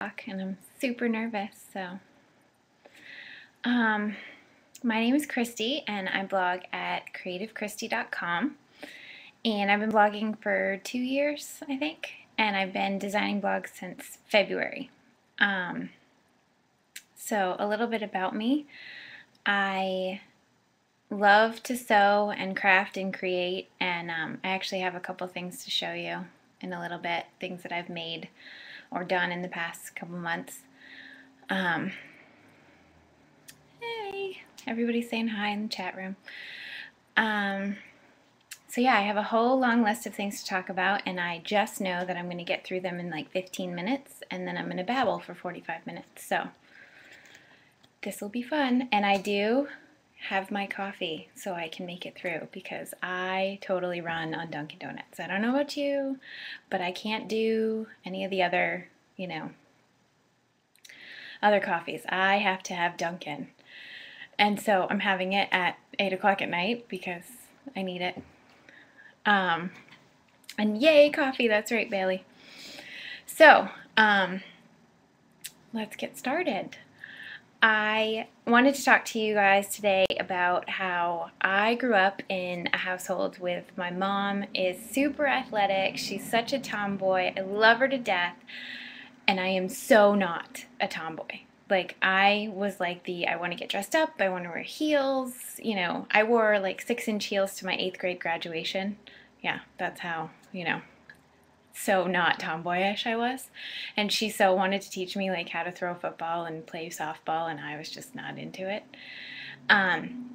And I'm super nervous, so my name is Kristi and I blog at creativekristi.com, and I've been blogging for 2 years, I think, and I've been designing blogs since February. So a little bit about me. I love to sew and craft and create, and I actually have a couple things to show you in a little bit, things that I've made or done in the past couple months. Hey, everybody's saying hi in the chat room. So yeah, I have a whole long list of things to talk about, and I just know that I'm going to get through them in like 15 minutes, and then I'm going to babble for 45 minutes. So this will be fun, and I do have my coffee so I can make it through, because I totally run on Dunkin' Donuts. I don't know about you, but I can't do any of the other, other coffees. I have to have Dunkin'. And so I'm having it at 8 o'clock at night because I need it. And yay, coffee, that's right, Bailey. So, let's get started. I wanted to talk to you guys today about how I grew up in a household with my mom is super athletic. She's such a tomboy. I love her to death. And I am so not a tomboy. Like, I was like I want to get dressed up, I want to wear heels, I wore like 6-inch heels to my 8th grade graduation. Yeah, that's how, so not tomboyish I was. And she so wanted to teach me like how to throw a football and play softball, and I was just not into it.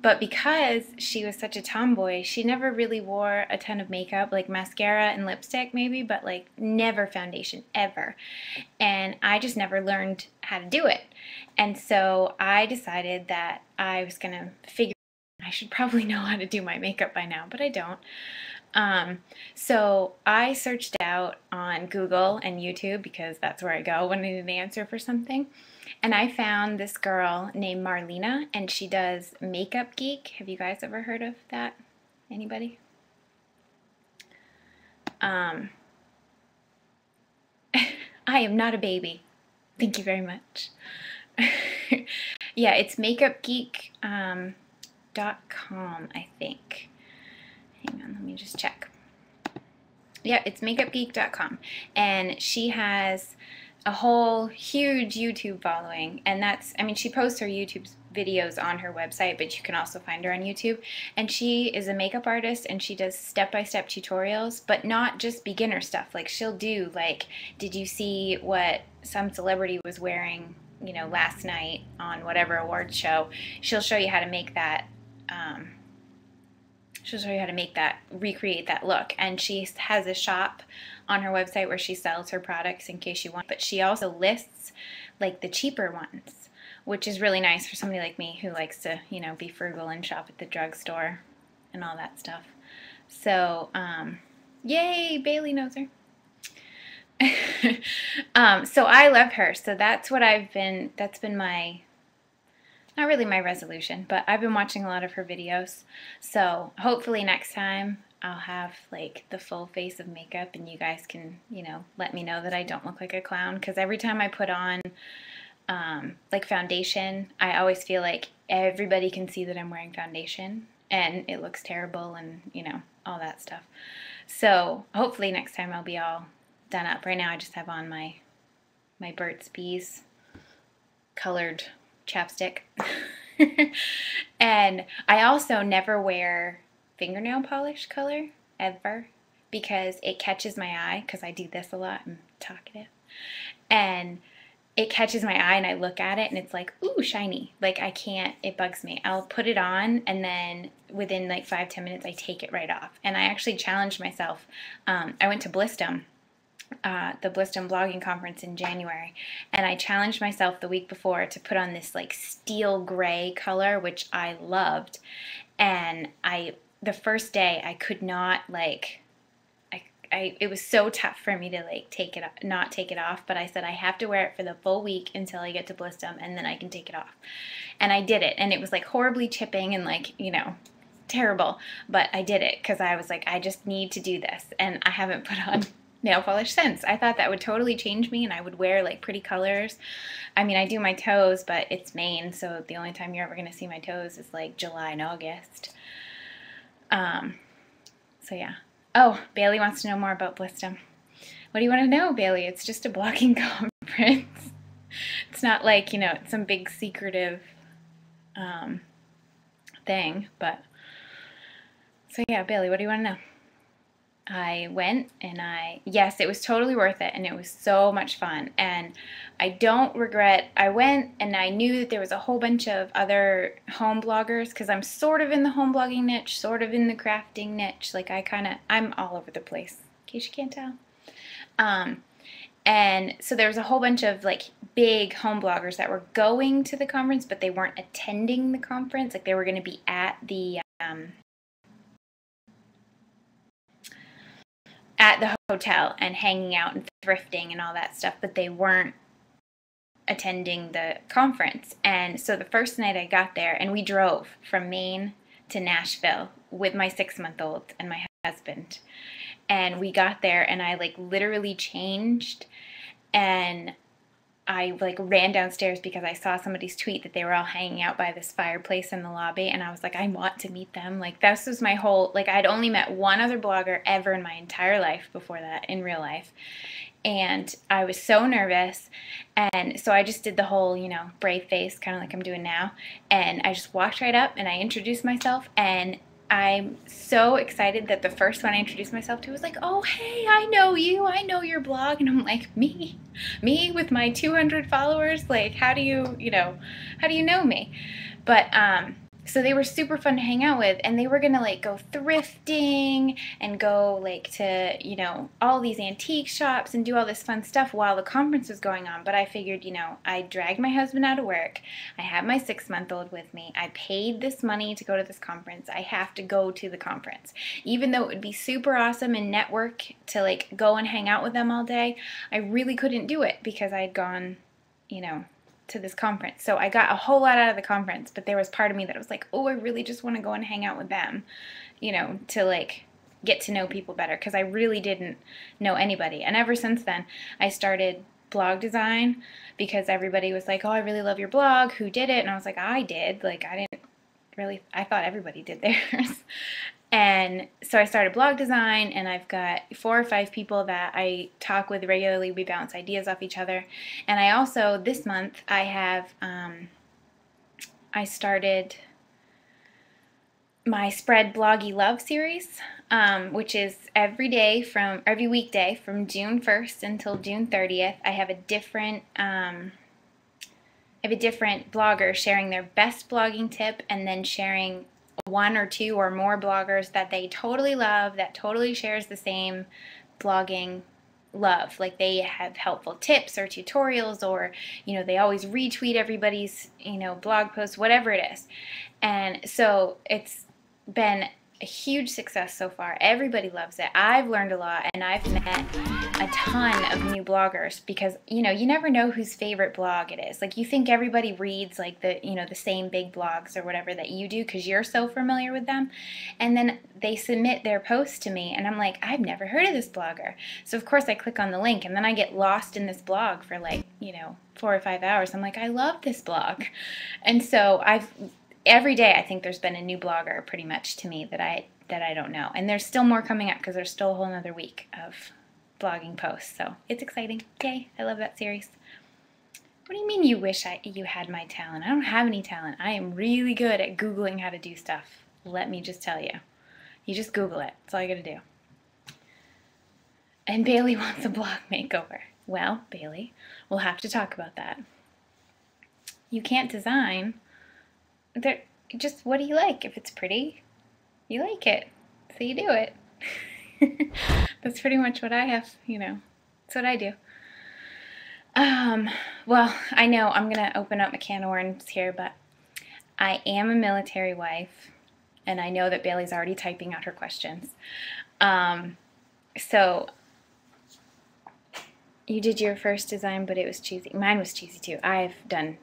But because she was such a tomboy, she never really wore a ton of makeup, like mascara and lipstick maybe, but like never foundation, ever. And I just never learned how to do it. And so I decided that I was gonna figure I should probably know how to do my makeup by now, but I don't. So I searched out on Google and YouTube, because that's where I go when I need an answer for something. And I found this girl named Marlena, and she does Makeup Geek. Have you guys ever heard of that? Anybody? I am not a baby. Thank you very much. Yeah, it's makeupgeek.com, I think. Hang on, let me just check. Yeah, it's makeupgeek.com, and she has a whole huge YouTube following, and she posts her YouTube videos on her website, but you can also find her on YouTube. And she is a makeup artist, and she does step-by-step tutorials, but not just beginner stuff. Like, she'll do like, did you see what some celebrity was wearing, last night on whatever awards show? She'll show you how to make that. She'll show you how to make that, recreate that look. And she has a shop on her website where she sells her products in case you want. But she also lists like the cheaper ones, which is really nice for somebody like me who likes to, be frugal and shop at the drugstore and all that stuff. So, yay, Bailey knows her. So I love her. So that's what that's been my, not really my resolution, but I've been watching a lot of her videos. So hopefully next time I'll have like the full face of makeup, and you guys can, let me know that I don't look like a clown. Because every time I put on like foundation, I always feel like everybody can see that I'm wearing foundation, and it looks terrible, and all that stuff. So hopefully next time I'll be all done up. Right now I just have on my Burt's Bees colored chapstick. And I also never wear fingernail polish color ever, because it catches my eye, because I do this a lot. I'm talkative, and it catches my eye, and I look at it and it's like, ooh, shiny. Like, I can't, it bugs me. I'll put it on, and then within like 5-10 minutes I take it right off. And I actually challenged myself. I went to Blistum, the Blistum blogging conference in January, and I challenged myself the week before to put on this like steel gray color, which I loved. And the first day I could not, like, it was so tough for me to like not take it off, but I said I have to wear it for the full week until I get to Blistum, and then I can take it off. And I did it, and it was like horribly chipping and like, terrible, but I did it because I was like, I just need to do this. And I haven't put on nail polish since. I thought that would totally change me and I would wear like pretty colors. I mean, I do my toes, but it's Maine, so the only time you're ever going to see my toes is like July and August. So yeah. Oh, Bailey wants to know more about Blistum. What do you want to know, Bailey? It's just a blogging conference. It's not like, you know, some big secretive thing, but so yeah, Bailey, what do you want to know? I went and yes, it was totally worth it, and it was so much fun, and I don't regret. I went and I knew that there was a whole bunch of other home bloggers, because I'm sort of in the home blogging niche, sort of in the crafting niche, like I'm all over the place, in case you can't tell. And so there was a whole bunch of like big home bloggers that were going to the conference, but they weren't attending the conference, like they were going to be at the hotel and hanging out and thrifting and all that stuff, but they weren't attending the conference. And so the first night I got there, and we drove from Maine to Nashville with my 6-month-old and my husband, and we got there and I like literally changed, and I like ran downstairs because I saw somebody's tweet that they were all hanging out by this fireplace in the lobby, and I was like, I want to meet them. Like this was my whole, like I'd only met one other blogger ever in my entire life before that, in real life. And I was so nervous, and so I just did the whole, you know, brave face, kind of like I'm doing now, and I just walked right up and I introduced myself, and I'm so excited that the first one I introduced myself to was like, oh, hey, I know you, I know your blog. And I'm like, me with my 200 followers, like, how do you know me? But so they were super fun to hang out with, and they were gonna like go thrifting and go like to, you know, all these antique shops and do all this fun stuff while the conference was going on. But I figured, you know, I dragged my husband out of work, I have my 6-month-old with me, I paid this money to go to this conference, I have to go to the conference. Even though it would be super awesome and network to like go and hang out with them all day, I really couldn't do it because I'd gone, you know, to this conference. So I got a whole lot out of the conference, but there was part of me that was like, oh, I really just want to go and hang out with them, you know, to like get to know people better, because I really didn't know anybody. And ever since then, I started blog design because everybody was like, oh, I really love your blog, who did it? And I was like, I did. Like, I thought everybody did theirs. And so I started blog design, and I've got 4 or 5 people that I talk with regularly. We bounce ideas off each other. And I also, this month, I have, I started my Spread Bloggy Love series, which is every weekday from June 1st until June 30th. I have a different blogger sharing their best blogging tip, and then sharing 1 or 2 or more bloggers that they totally love, that totally shares the same blogging love. Like they have helpful tips or tutorials, or, you know, they always retweet everybody's, you know, blog posts, whatever it is. And so it's been a huge success so far. Everybody loves it. I've learned a lot, and I've met a ton of new bloggers because, you know, you never know whose favorite blog it is. Like, you think everybody reads like the, you know, the same big blogs or whatever that you do because you're so familiar with them, and then they submit their post to me and I'm like, I've never heard of this blogger. So of course I click on the link, and then I get lost in this blog for like, you know, 4 or 5 hours. I'm like, I love this blog. And so every day I think there's been a new blogger pretty much to me that I don't know. And there's still more coming up because there's still a whole nother week of blogging posts. So it's exciting. Yay, I love that series. What do you mean you wish you had my talent? I don't have any talent. I am really good at Googling how to do stuff. Let me just tell you. You just Google it. That's all you gotta do. And Bailey wants a blog makeover. Well, Bailey, we'll have to talk about that. You can't design. Just what do you like? If it's pretty, you like it, so you do it. That's pretty much what I have, you know, that's what I do. Well, I know I'm gonna open up a can of worms here, but I am a military wife, and I know that Bailey's already typing out her questions. So you did your first design, but it was cheesy. Mine was cheesy too. I've done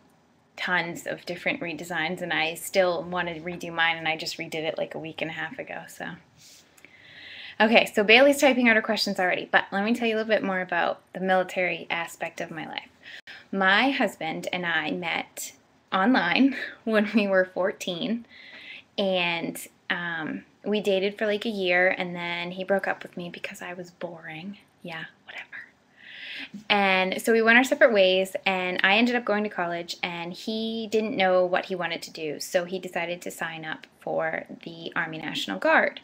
tons of different redesigns, and I still wanted to redo mine, and I just redid it like a week and a half ago. So Okay, so Bailey's typing out her questions already, but let me tell you a little bit more about the military aspect of my life. My husband and I met online when we were 14, and we dated for like a year, and then he broke up with me because I was boring. Yeah, whatever. And so we went our separate ways, and I ended up going to college, and he didn't know what he wanted to do, so he decided to sign up for the Army National Guard.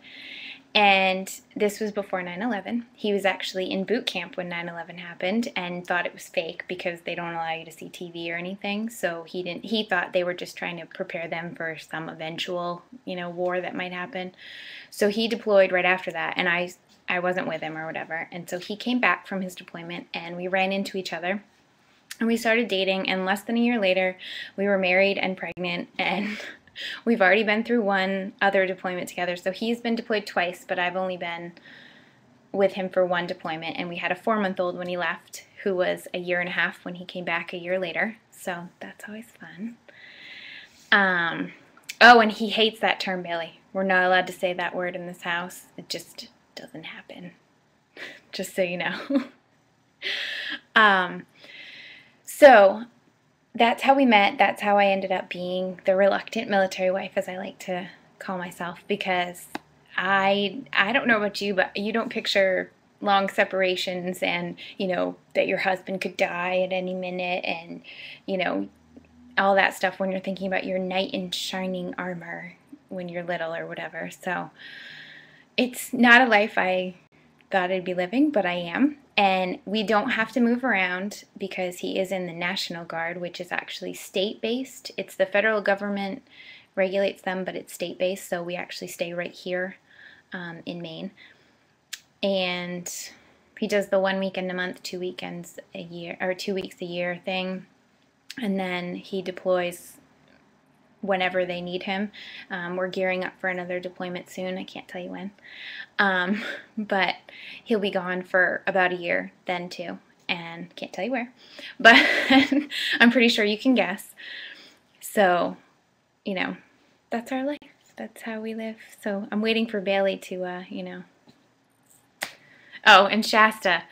And this was before 9/11. He was actually in boot camp when 9/11 happened and thought it was fake because they don't allow you to see TV or anything. So he thought they were just trying to prepare them for some eventual, war that might happen. So he deployed right after that, and I wasn't with him or whatever. And so he came back from his deployment, and we ran into each other. And we started dating, and less than a year later, we were married and pregnant, and we've already been through one other deployment together. So he's been deployed twice, but I've only been with him for one deployment. And we had a 4-month-old when he left, who was a year and a half when he came back a year later. So that's always fun. Oh, and he hates that term, Bailey. We're not allowed to say that word in this house. It just doesn't happen. Just so you know. So that's how we met. That's how I ended up being the reluctant military wife, as I like to call myself, because I don't know about you, but you don't picture long separations and, that your husband could die at any minute and, all that stuff when you're thinking about your knight in shining armor when you're little or whatever. So it's not a life I thought I'd be living, but I am. And we don't have to move around because he is in the National Guard, which is actually state-based. It's the federal government regulates them, but it's state-based, so we actually stay right here in Maine. And he does the 1 weekend a month, 2 weekends a year, or 2 weeks a year thing. And then he deploys whenever they need him. We're gearing up for another deployment soon. I can't tell you when. But he'll be gone for about a year then too. And can't tell you where. But I'm pretty sure you can guess. So, that's our life. That's how we live. So I'm waiting for Bailey to, Oh, and Shasta.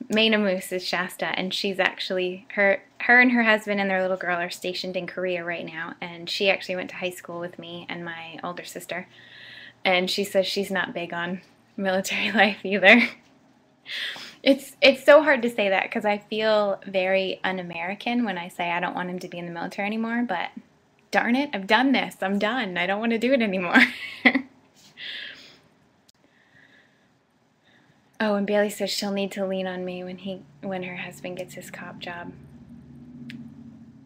Maine Moose is Shasta, and she's actually, her and her husband and their little girl are stationed in Korea right now, and she actually went to high school with me and my older sister, and she says she's not big on military life either. It's so hard to say that because I feel very un-American when I say I don't want him to be in the military anymore, but darn it, I've done this. I'm done. I don't want to do it anymore. Oh, and Bailey says she'll need to lean on me when her husband gets his cop job.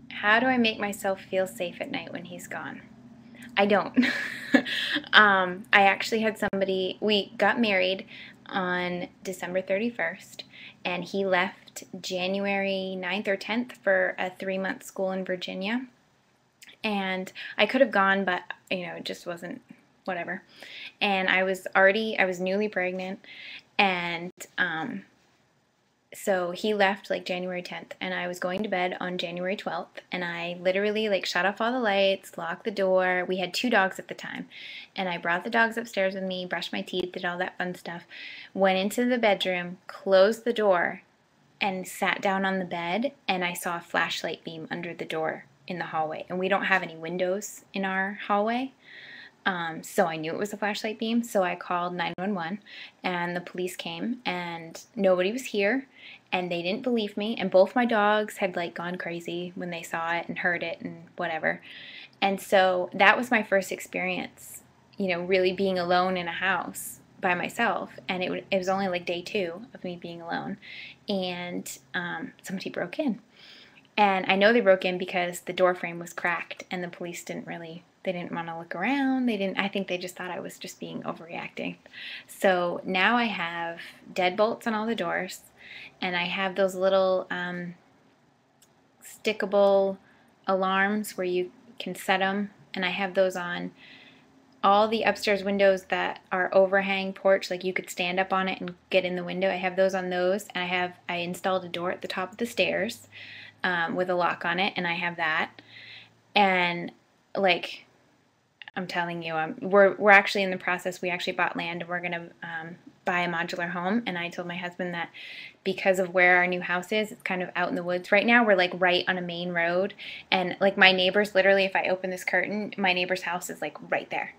How do I make myself feel safe at night when he's gone? I don't. I actually had somebody, we got married on December 31st, and he left January 9th or 10th for a 3-month school in Virginia. And I could have gone, but, it just wasn't, whatever. And I was newly pregnant. And so he left like January 10th, and I was going to bed on January 12th, and I literally like shut off all the lights, locked the door. We had 2 dogs at the time, and I brought the dogs upstairs with me, brushed my teeth, did all that fun stuff, went into the bedroom, closed the door, and sat down on the bed, and I saw a flashlight beam under the door in the hallway, and we don't have any windows in our hallway. So I knew it was a flashlight beam, so I called 911, and the police came, and nobody was here, and they didn't believe me, and both my dogs had like gone crazy when they saw it and heard it and whatever. And so that was my first experience, really being alone in a house by myself, and it was only like day 2 of me being alone, and somebody broke in. And I know they broke in because the door frame was cracked, and the police didn't want to look around. I think they just thought I was just being overreacting. So now I have deadbolts on all the doors, and I have those little stickable alarms where you can set them, and I have those on all the upstairs windows that are overhang porch, like you could stand up on it and get in the window. I have those on those, and I installed a door at the top of the stairs with a lock on it, and I have that. And I'm telling you, we're actually in the process. We actually bought land, and we're gonna buy a modular home, and I told my husband that because of where our new house is, it's kind of out in the woods right now. We're like right on a main road, and like my neighbors, literally if I open this curtain, my neighbor's house is like right there.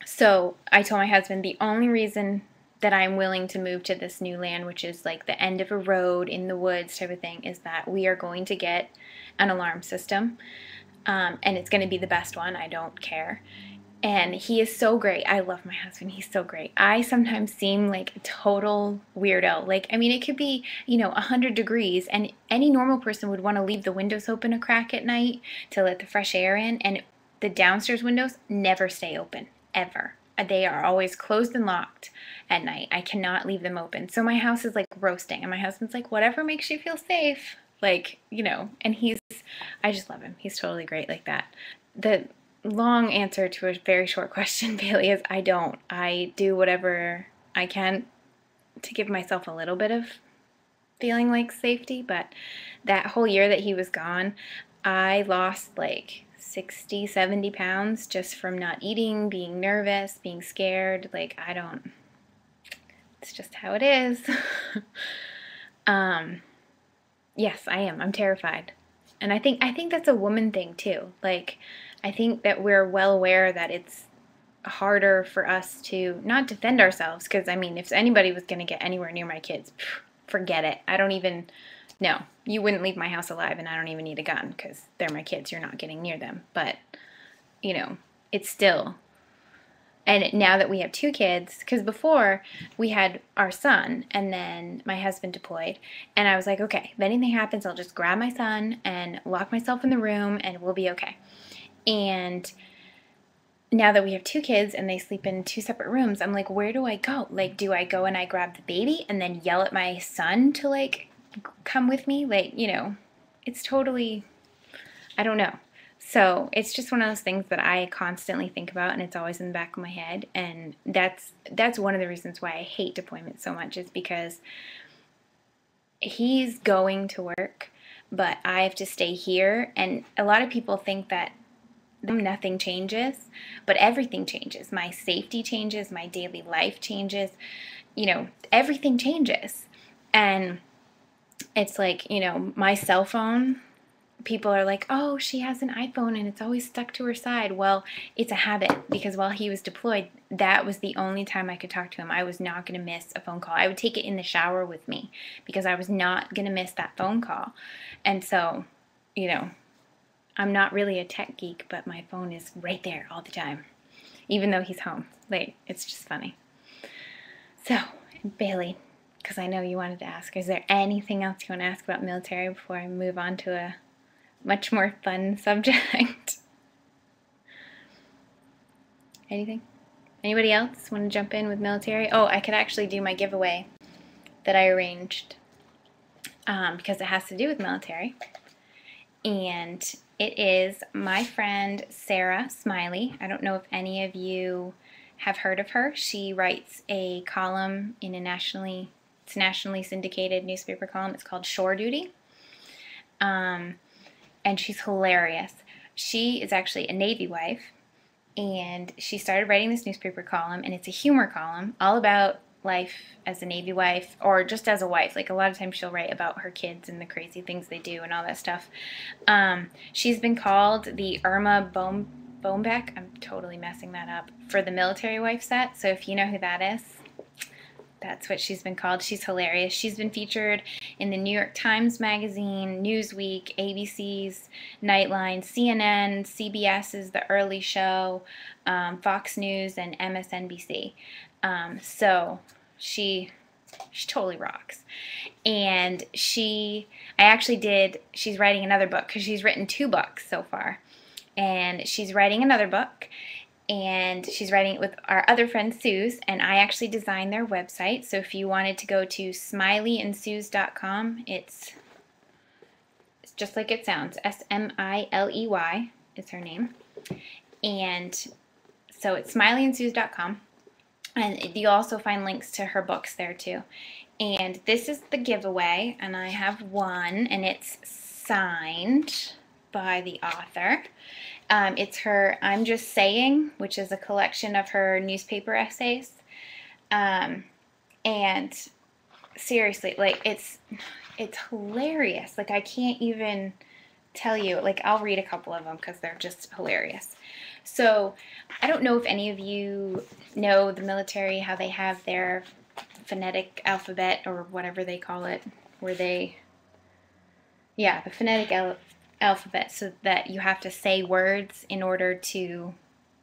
So I told my husband the only reason that I'm willing to move to this new land, which is like the end of a road in the woods type of thing, is that we are going to get an alarm system, and it's going to be the best one. I don't care. And he is so great. I love my husband. He's so great. I sometimes seem like a total weirdo. Like, I mean, it could be, 100 degrees, and any normal person would want to leave the windows open a crack at night to let the fresh air in, and the downstairs windows never stay open, ever. They are always closed and locked at night. I cannot leave them open. So my house is like roasting, and my husband's like, whatever makes you feel safe. Like, and I just love him. He's totally great like that. The long answer to a very short question, Bailey, is I don't. I do whatever I can to give myself a little bit of feeling like safety, but that whole year that he was gone, I lost like 60, 70 pounds just from not eating, being nervous, being scared. Like, it's just how it is. Yes, I am. I'm terrified. And I think that's a woman thing too. Like, I think that we're well aware that it's harder for us to not defend ourselves, because I mean, if anybody was going to get anywhere near my kids, forget it. No, you wouldn't leave my house alive, and I don't even need a gun because they're my kids. You're not getting near them. But, it's still. And now that we have 2 kids, because before we had our son, and then my husband deployed, and I was like, okay, if anything happens, I'll just grab my son and lock myself in the room, and we'll be okay. And now that we have 2 kids and they sleep in 2 separate rooms, I'm like, where do I go? Like, do I go and I grab the baby and then yell at my son to, like, come with me? Like, it's totally, I don't know. So it's just one of those things that I constantly think about, and it's always in the back of my head. And that's one of the reasons why I hate deployment so much, is because he's going to work, but I have to stay here. And a lot of people think that nothing changes, but everything changes. My safety changes, my daily life changes, everything changes. And it's like, my cell phone, people are like, oh, she has an iPhone and it's always stuck to her side. Well, it's a habit, because while he was deployed, that was the only time I could talk to him. I was not going to miss a phone call. I would take it in the shower with me because I was not going to miss that phone call. And so, I'm not really a tech geek, but my phone is right there all the time, even though he's home. Like, it's just funny. So, Bailey, because I know you wanted to ask, is there anything else you want to ask about military before I move on to a much more fun subject? Anything? Anybody else want to jump in with military? Oh, I could actually do my giveaway that I arranged, because it has to do with military. And it is my friend Sarah Smiley. I don't know if any of you have heard of her. She writes a column in a nationally syndicated newspaper column. It's called Shore Duty. And she's hilarious. She is actually a Navy wife, and she started writing this newspaper column, and it's a humor column all about life as a Navy wife, or just as a wife. Like, a lot of times she'll write about her kids and the crazy things they do and all that stuff. She's been called the Irma Bombek, I'm totally messing that up, for the military wife set. So if you know who that is, that's what she's been called. She's hilarious. She's been featured in the New York Times Magazine, Newsweek, ABC's Nightline, CNN, CBS's The Early Show, Fox News, and MSNBC. So she totally rocks. And she's writing another book, because she's written 2 books so far. And she's writing another book, and she's writing it with our other friend Suze, and I actually designed their website. So if you wanted to go to smileyandsuze.com, it's just like it sounds. Smiley is her name. And so it's smileyandsuze.com. And you'll also find links to her books there too. And this is the giveaway, and I have one, and it's signed by the author. It's her I'm Just Saying, which is a collection of her newspaper essays. And seriously, like, it's hilarious. Like, I can't even tell you. Like, I'll read a couple of them because they're just hilarious. So I don't know if any of you know the military, how they have their phonetic alphabet or whatever they call it, where they, yeah, the phonetic alphabet, so that you have to say words in order to,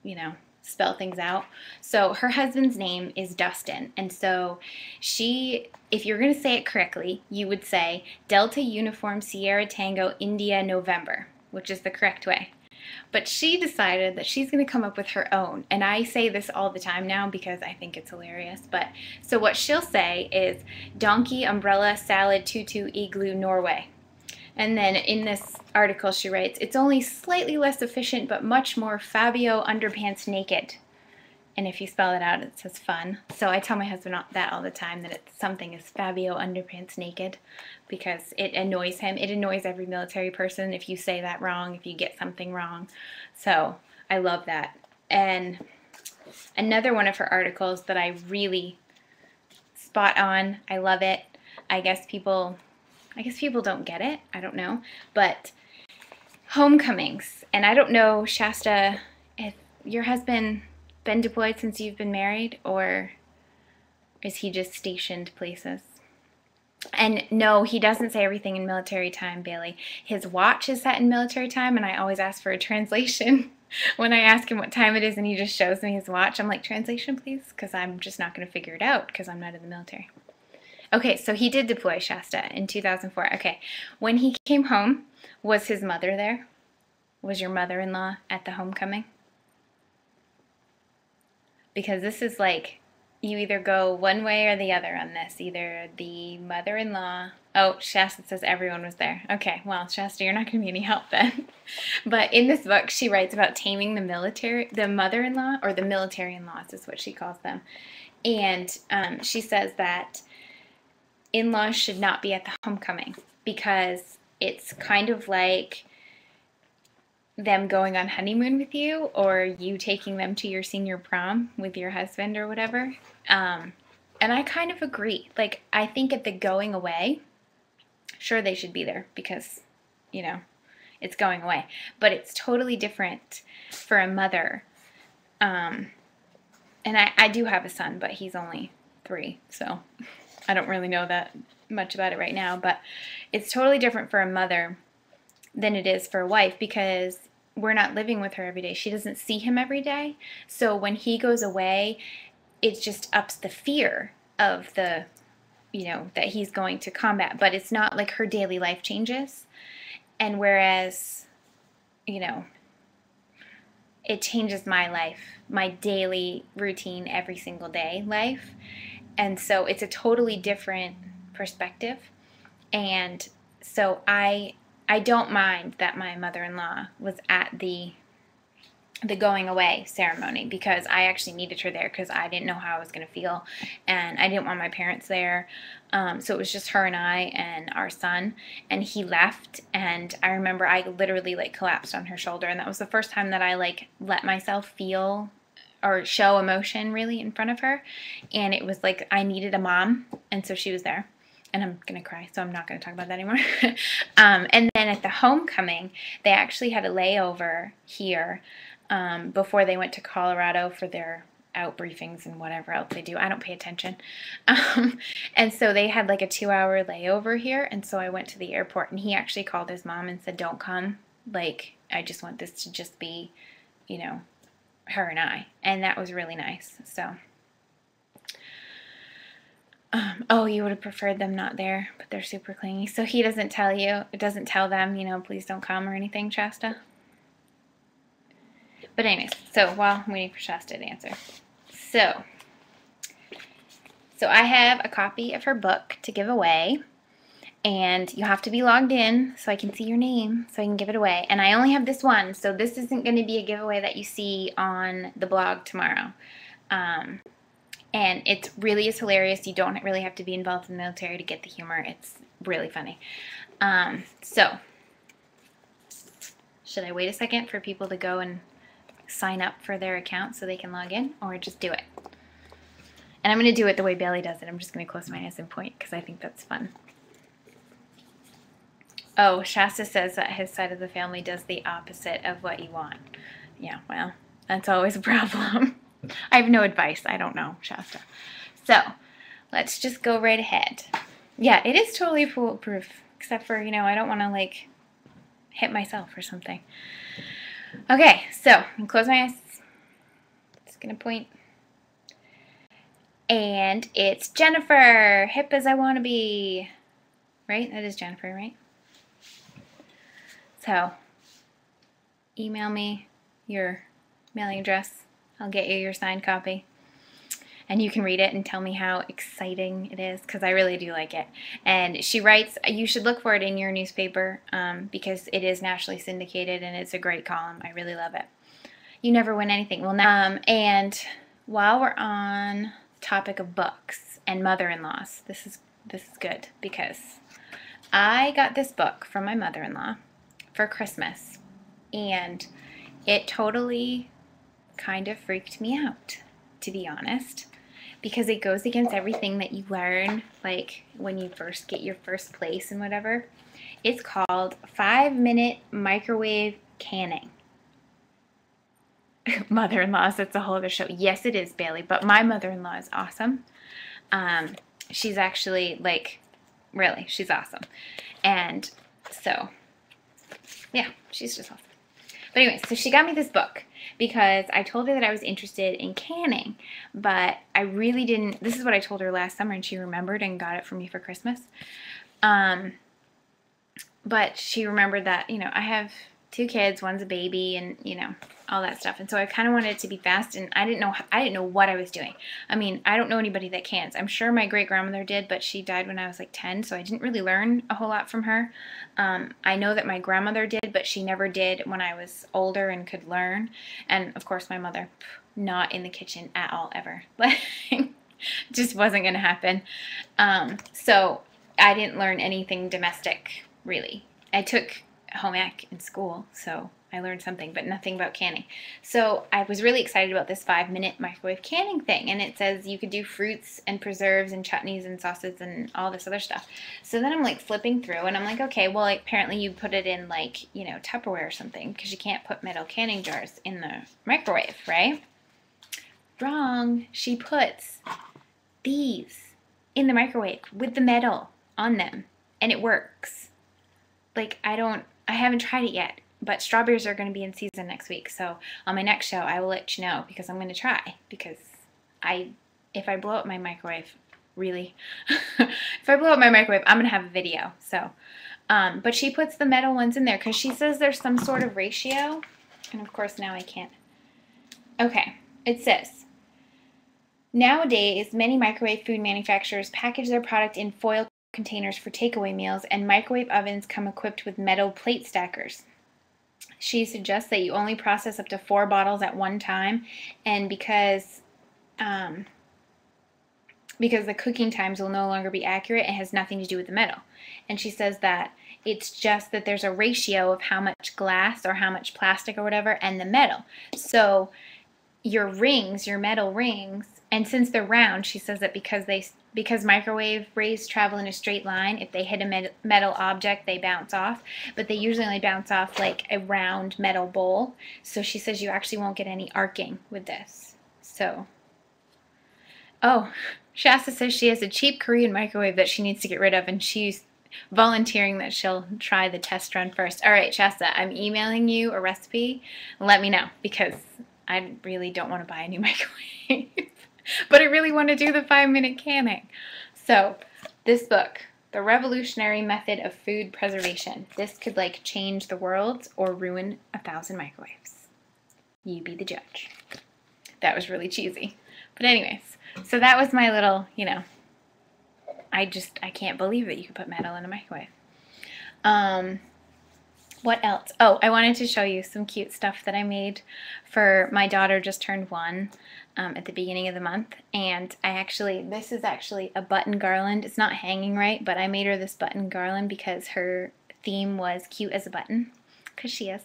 you know, spell things out. So her husband's name is Dustin, and so she, if you're going to say it correctly, you would say Delta Uniform Sierra Tango India November, which is the correct way. But she decided that she's going to come up with her own, and I say this all the time now because I think it's hilarious. But so what she'll say is Donkey Umbrella Salad Tutu Igloo Norway. And then in this article she writes, it's only slightly less efficient but much more Fabio Underpants Naked. And if you spell it out, it says fun. So I tell my husband that all the time, that something is Fabio Underpants Naked, because it annoys him. It annoys every military person if you say that wrong, if you get something wrong. So I love that. And another one of her articles that I really spot on, I love it. I guess people don't get it. I don't know. But homecomings. And I don't know, Shasta, if your husband been deployed since you've been married, or is he just stationed places? And no, he doesn't say everything in military time, Bailey. His watch is set in military time, and I always ask for a translation when I ask him what time it is, and he just shows me his watch. I'm like, translation, please? Because I'm just not going to figure it out because I'm not in the military. Okay, so he did deploy, Shasta, in 2004. Okay, when he came home, was his mother there? Was your mother-in-law at the homecoming? Because this is like, you either go one way or the other on this. Either the mother-in-law, oh, Shasta says everyone was there. Okay, well, Shasta, you're not going to be any help then. But in this book, she writes about taming the mother-in-law, or the military-in-laws is what she calls them. And she says that in-laws should not be at the homecoming because it's kind of like them going on honeymoon with you, or you taking them to your senior prom with your husband or whatever. And I kind of agree. Like, I think at the going away, sure, they should be there because, you know, it's going away. But it's totally different for a mother. And I do have a son, but he's only 3, so I don't really know that much about it right now. But it's totally different for a mother than it is for a wife, because we're not living with her every day. She doesn't see him every day. So when he goes away, it just ups the fear of the, you know, that he's going to combat. But it's not like her daily life changes. And whereas, you know, it changes my life, my daily routine, every single day life. And so it's a totally different perspective. And so I don't mind that my mother-in-law was at the going away ceremony, because I actually needed her there because I didn't know how I was going to feel, and I didn't want my parents there. So it was just her and I and our son, and he left, and I remember I literally like collapsed on her shoulder, and that was the first time that I like let myself feel or show emotion really in front of her. And it was like I needed a mom, and so she was there. And I'm going to cry, so I'm not going to talk about that anymore. And then at the homecoming, they actually had a layover here before they went to Colorado for their out briefings and whatever else they do. I don't pay attention. And so they had like a 2-hour layover here, and so I went to the airport, and he actually called his mom and said, don't come. Like, I just want this to just be, you know, her and I. And that was really nice, so... oh, you would have preferred them not there, but they're super clingy. So he doesn't tell them, you know, please don't come or anything, Shasta? But anyways, so while I'm waiting for Shasta to answer. So I have a copy of her book to give away, and you have to be logged in so I can see your name so I can give it away. And I only have this one, so this isn't going to be a giveaway that you see on the blog tomorrow. And it really is hilarious. You don't really have to be involved in the military to get the humor. It's really funny. So, should I wait a second for people to go and sign up for their account so they can log in, or just do it? And I'm going to do it the way Bailey does it. I'm just going to close my eyes and point because I think that's fun. Oh, Shasta says that his side of the family does the opposite of what you want. Yeah, well, that's always a problem. I have no advice. I don't know, Shasta. So, let's just go right ahead. Yeah, it is totally foolproof, except for, you know, I don't want to, like, hit myself or something. Okay, so, I'm gonna close my eyes. Just going to point. And it's Jennifer, hip as I want to be. Right? That is Jennifer, right? So, email me your mailing address. I'll get you your signed copy. And you can read it and tell me how exciting it is, because I really do like it. And she writes, you should look for it in your newspaper because it is nationally syndicated and it's a great column. I really love it. You never win anything. Well, now, and while we're on topic of books and mother-in-laws, this is good because I got this book from my mother-in-law for Christmas, and it totally kind of freaked me out, to be honest, because it goes against everything that you learn, like when you first get your first place and whatever. It's called 5-Minute Microwave Canning. Mother-in-laws, that's a whole other show. Yes, it is, Bailey, but my mother-in-law is awesome. She's actually, like, really, she's awesome. And so, yeah, she's just awesome. But anyway, so she got me this book because I told her that I was interested in canning, but I really didn't. This is what I told her last summer, and she remembered and got it for me for Christmas. But she remembered that, you know, I have 2 kids, one's a baby, and, you know, all that stuff. And so I kind of wanted it to be fast, and I didn't know what I was doing. I mean, I don't know anybody that cans. I'm sure my great-grandmother did, but she died when I was like 10, so I didn't really learn a whole lot from her. I know that my grandmother did, but she never did when I was older and could learn. And, of course, my mother, not in the kitchen at all, ever. Just wasn't going to happen. So I didn't learn anything domestic, really. I took home ec in school, so I learned something, but nothing about canning. So I was really excited about this 5-minute microwave canning thing, and it says you could do fruits and preserves and chutneys and sauces and all this other stuff. So then I'm like flipping through, and I'm like, okay, well, like, apparently you put it in, like, you know, Tupperware or something, because you can't put metal canning jars in the microwave, right? Wrong. She puts these in the microwave with the metal on them, and it works. Like, I haven't tried it yet, but strawberries are going to be in season next week. So on my next show, I will let you know, because I'm going to try. Because if I blow up my microwave, really, if I blow up my microwave, I'm going to have a video. So, but she puts the metal ones in there because she says there's some sort of ratio. And of course now I can't. Okay, it says, nowadays, many microwave food manufacturers package their product in foil containers for takeaway meals, and microwave ovens come equipped with metal plate stackers. She suggests that you only process up to 4 bottles at one time, and because the cooking times will no longer be accurate, it has nothing to do with the metal. And she says that it's just that there's a ratio of how much glass or how much plastic or whatever and the metal. So your rings, your metal rings, and since they're round, she says that because microwave rays travel in a straight line, if they hit a metal object, they bounce off. But they usually only bounce off like a round metal bowl. So she says you actually won't get any arcing with this. So, oh, Shasta says she has a cheap Korean microwave that she needs to get rid of, and she's volunteering that she'll try the test run first. All right, Shasta, I'm emailing you a recipe. Let me know, because I really don't want to buy a new microwave. But I really want to do the 5-minute canning. So, this book, The Revolutionary Method of Food Preservation. This could, like, change the world or ruin 1,000 microwaves. You be the judge. That was really cheesy. But anyways, so that was my little, you know, I can't believe that you could put metal in a microwave. What else? Oh, I wanted to show you some cute stuff that I made for my daughter just turned 1 at the beginning of the month. And this is actually a button garland. It's not hanging right, but I made her this button garland because her theme was cute as a button, because she is.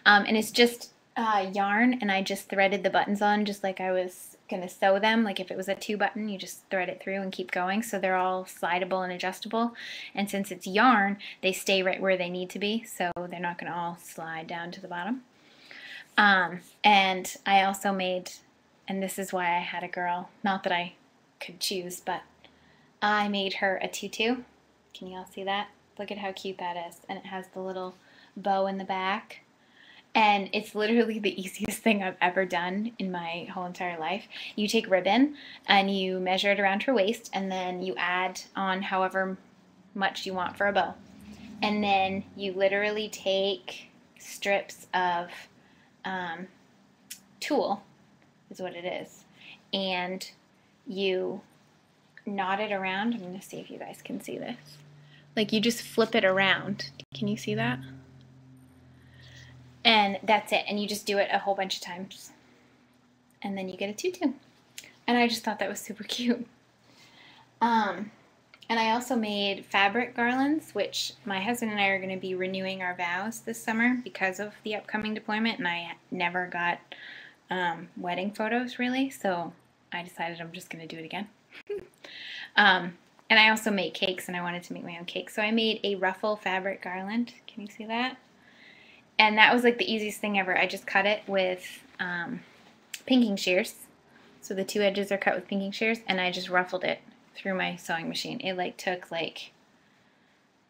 And it's just yarn, and I just threaded the buttons on just like I was going to sew them. Like if it was a 2-button, you just thread it through and keep going. So they're all slidable and adjustable. And since it's yarn, they stay right where they need to be. So they're not going to all slide down to the bottom. And I also made, and this is why I had a girl, not that I could choose, but I made her a tutu. Can you all see that? Look at how cute that is. And it has the little bow in the back. And it's literally the easiest thing I've ever done in my whole entire life. You take ribbon and you measure it around her waist, and then you add on however much you want for a bow. And then you literally take strips of tulle, is what it is, and you knot it around. I'm going to see if you guys can see this. Like you just flip it around. Can you see that? And that's it. And you just do it a whole bunch of times. And then you get a tutu. And I just thought that was super cute. And I also made fabric garlands, which my husband and I are going to be renewing our vows this summer because of the upcoming deployment. And I never got wedding photos, really. So I decided I'm just going to do it again. And I also make cakes, and I wanted to make my own cake. So I made a ruffle fabric garland. Can you see that? And that was like the easiest thing ever. I just cut it with pinking shears. So the two edges are cut with pinking shears, and I just ruffled it through my sewing machine. It like took like,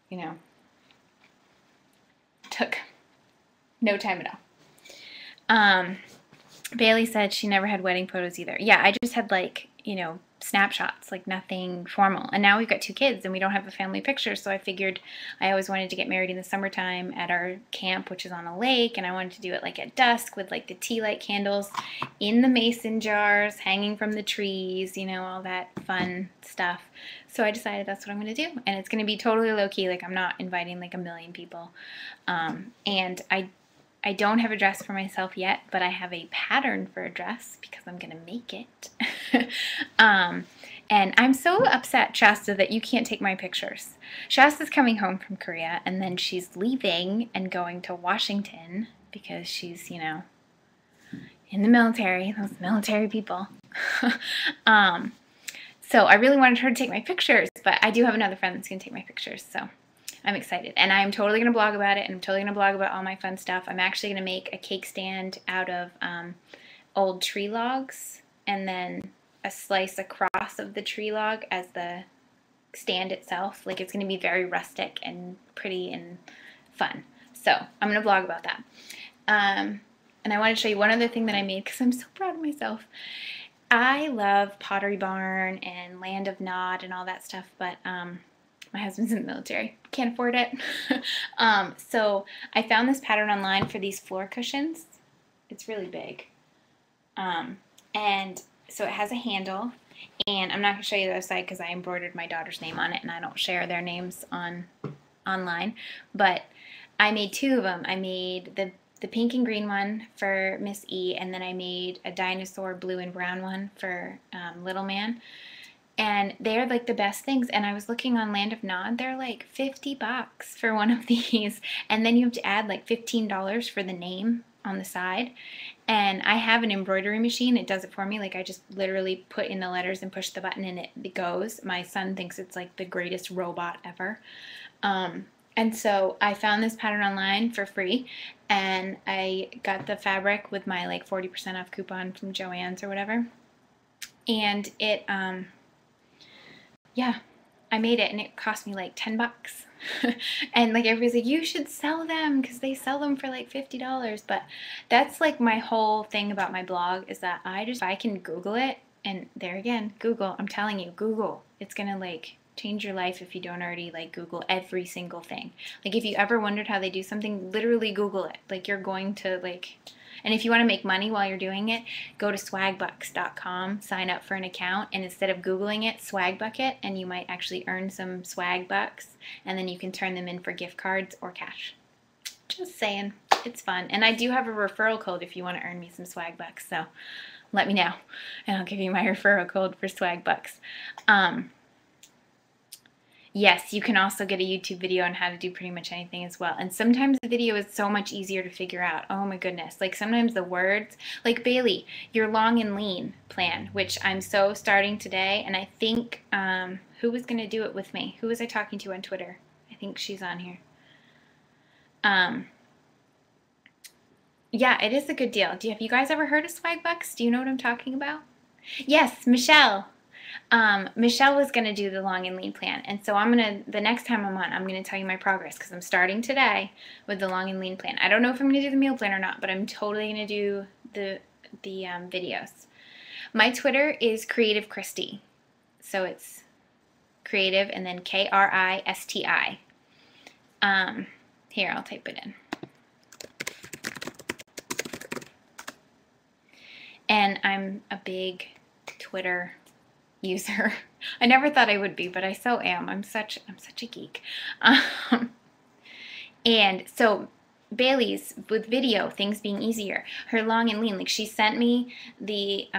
you know, took no time at all. Bailey said she never had wedding photos either. Yeah, I just had like, you know, snapshots, like nothing formal. And now we've got 2 kids and we don't have a family picture, so I figured I always wanted to get married in the summertime at our camp, which is on a lake, and I wanted to do it like at dusk with like the tea light candles in the mason jars hanging from the trees, you know, all that fun stuff. So I decided that's what I'm going to do, and it's going to be totally low-key. Like I'm not inviting like a million people. And I don't have a dress for myself yet, but I have a pattern for a dress because I'm going to make it. And I'm so upset, Shasta, that you can't take my pictures. Shasta's coming home from Korea, and then she's leaving and going to Washington because she's, you know, in the military, those military people. So I really wanted her to take my pictures, but I do have another friend that's going to take my pictures, so I'm excited. And I'm totally going to blog about it, and I'm totally going to blog about all my fun stuff. I'm actually going to make a cake stand out of old tree logs, and then a slice across of the tree log as the stand itself. Like it's going to be very rustic and pretty and fun. So I'm going to blog about that. And I want to show you one other thing that I made because I'm so proud of myself. I love Pottery Barn and Land of Nod and all that stuff, but my husband's in the military. Can't afford it. So I found this pattern online for these floor cushions. It's really big. And so it has a handle, and I'm not going to show you the other side because I embroidered my daughter's name on it, and I don't share their names online. But I made 2 of them. I made the pink and green one for Miss E, and then I made a dinosaur blue and brown one for Little Man. And they're like the best things. And I was looking on Land of Nod, they're like $50 for one of these. And then you have to add like $15 for the name on the side. And I have an embroidery machine. It does it for me. Like I just literally put in the letters and push the button and it goes. My son thinks it's like the greatest robot ever. And so I found this pattern online for free, and I got the fabric with my like 40% off coupon from Joann's or whatever. And it, yeah, I made it, and it cost me like $10. And like everybody's like, you should sell them because they sell them for like $50. But that's like my whole thing about my blog is that if I can Google it, and there again, Google, I'm telling you, Google, it's gonna like change your life if you don't already like Google every single thing. Like if you ever wondered how they do something, literally Google it. Like you're going to like, and if you want to make money while you're doing it, go to swagbucks.com, sign up for an account, and instead of Googling it, swagbuck it, and you might actually earn some swag bucks, and then you can turn them in for gift cards or cash. Just saying, it's fun. And I do have a referral code if you want to earn me some swag bucks, so let me know, and I'll give you my referral code for swag bucks. Yes, you can also get a YouTube video on how to do pretty much anything as well. And sometimes the video is so much easier to figure out. Oh my goodness. Like sometimes the words, like Bailey, your long and lean plan, which I'm so starting today. And I think, who was going to do it with me? Who was I talking to on Twitter? I think she's on here. Yeah, it is a good deal. Have you guys ever heard of Swag Bucks? Do you know what I'm talking about? Yes, Michelle. Michelle was going to do the long and lean plan. And so the next time I'm on, I'm going to tell you my progress because I'm starting today with the long and lean plan. I don't know if I'm going to do the meal plan or not, but I'm totally going to do the videos. My Twitter is Creative Kristi. So it's creative and then Kristi. Here, I'll type it in. And I'm a big Twitter user. I never thought I would be, but I so am. I'm such a geek. And so Bailey's with video, things being easier, her long and lean, like she sent me the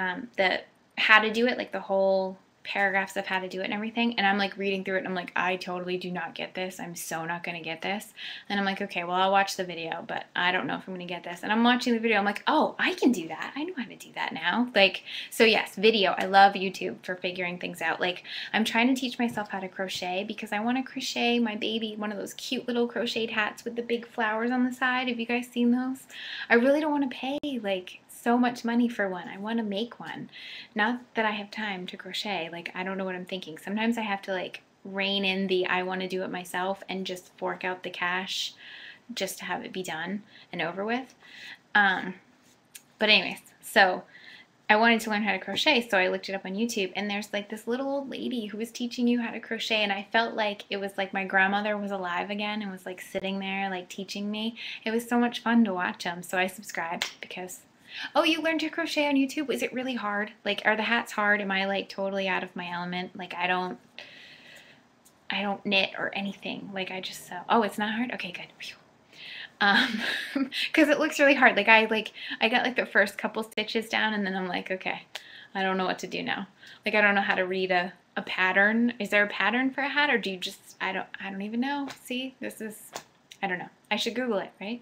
how to do it, like the whole paragraphs of how to do it and everything, and I'm like reading through it and I'm like, I totally do not get this. I'm so not going to get this. And I'm like, okay, well, I'll watch the video, but I don't know if I'm going to get this. And I'm watching the video, I'm like, oh, I can do that. I know how to do that now. Like, so yes, video. I love YouTube for figuring things out. Like, I'm trying to teach myself how to crochet because I want to crochet my baby one of those cute little crocheted hats with the big flowers on the side. Have you guys seen those? I really don't want to pay like so much money for one. I want to make one. Not that I have time to crochet. Like, I don't know what I'm thinking. Sometimes I have to like rein in the I want to do it myself and just fork out the cash just to have it be done and over with. But anyways, so I wanted to learn how to crochet, so I looked it up on YouTube, and there's like this little old lady who was teaching you how to crochet, and I felt like it was like my grandmother was alive again and was like sitting there like teaching me. It was so much fun to watch them, so I subscribed because... Oh, you learned to crochet on YouTube? Was it really hard? Like, are the hats hard? Am I like totally out of my element? Like, I don't knit or anything. Like, I just sew. Oh, it's not hard? Okay, good. Because it looks really hard. Like, I got like the first couple stitches down, and then I'm like, okay, I don't know what to do now. Like, I don't know how to read a pattern. Is there a pattern for a hat, or do you just, I don't even know. See, this is, I don't know. I should Google it, right?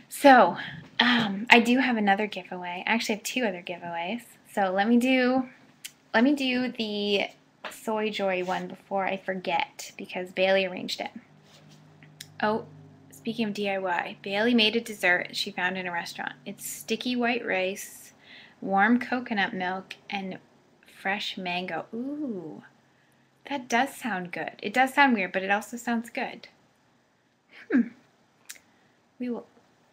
So, I do have another giveaway. I actually have two other giveaways. So let me do the Soy Joy one before I forget because Bailey arranged it. Oh, speaking of DIY, Bailey made a dessert she found in a restaurant. It's sticky white rice, warm coconut milk, and fresh mango. Ooh, that does sound good. It does sound weird, but it also sounds good. We will,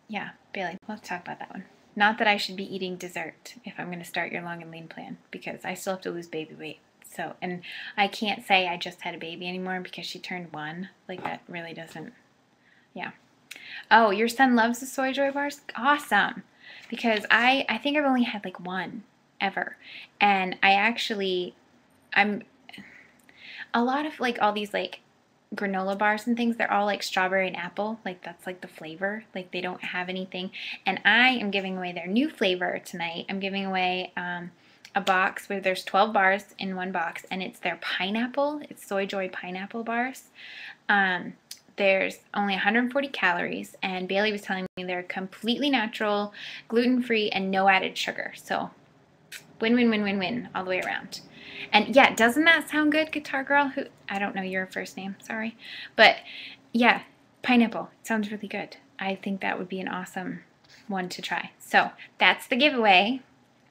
yeah, Bailey, let's talk about that one. Not that I should be eating dessert if I'm going to start your long and lean plan, because I still have to lose baby weight. So, and I can't say I just had a baby anymore because she turned 1. Like, that really doesn't, yeah. Oh, your son loves the Soy Joy bars? Awesome. Because I think I've only had like one ever. And I'm a lot of like all these like granola bars and things, they're all like strawberry and apple, like that's like the flavor, like they don't have anything. And I am giving away their new flavor tonight. I'm giving away a box where there's 12 bars in one box, and it's their pineapple. It's Soy Joy pineapple bars. There's only 140 calories, and Bailey was telling me they're completely natural, gluten-free, and no added sugar. So win, win, win, win, win all the way around. And yeah, doesn't that sound good, Guitar Girl? Who, I don't know your first name, sorry. But yeah, pineapple, it sounds really good. I think that would be an awesome one to try. So that's the giveaway.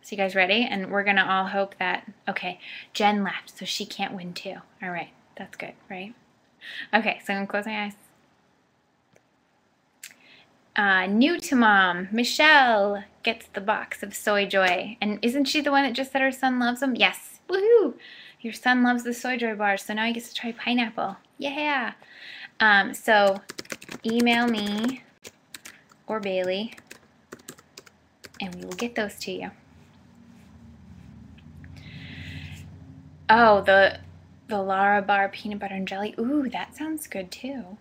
So you guys ready? And we're gonna all hope that, okay, Jen left, so she can't win too. All right, that's good, right? Okay, so I'm gonna close my eyes. New to mom, Michelle gets the box of Soy Joy. And isn't she the one that just said her son loves them? Yes. Woohoo! Your son loves the Soy Joy bars, so now he gets to try pineapple. Yeah! So email me or Bailey, and we will get those to you. Oh, the Lara bar peanut butter and jelly. Ooh, that sounds good too.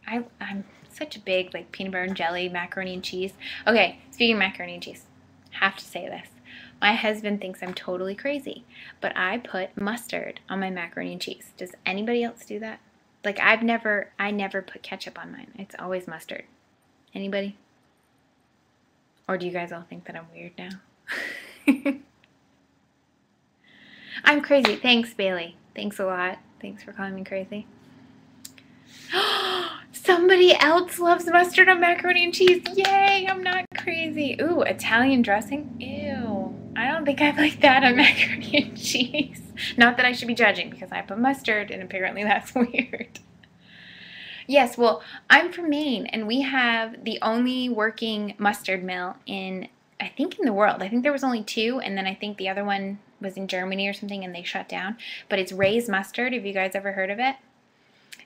I'm such a big like peanut butter and jelly, macaroni and cheese. Okay, speaking of macaroni and cheese, have to say this. My husband thinks I'm totally crazy, but I put mustard on my macaroni and cheese. Does anybody else do that? Like I never put ketchup on mine. It's always mustard. Anybody? Or do you guys all think that I'm weird now? I'm crazy. Thanks, Bailey. Thanks a lot. Thanks for calling me crazy. Somebody else loves mustard on macaroni and cheese. Yay, I'm not crazy. Ooh, Italian dressing. Ew. I don't think I like that on macaroni and cheese. Not that I should be judging because I put mustard and apparently that's weird. Yes, well, I'm from Maine and we have the only working mustard mill in, I think, in the world. I think there was only 2 and then I think the other one was in Germany or something and they shut down. But it's Ray's Mustard. Have you guys ever heard of it?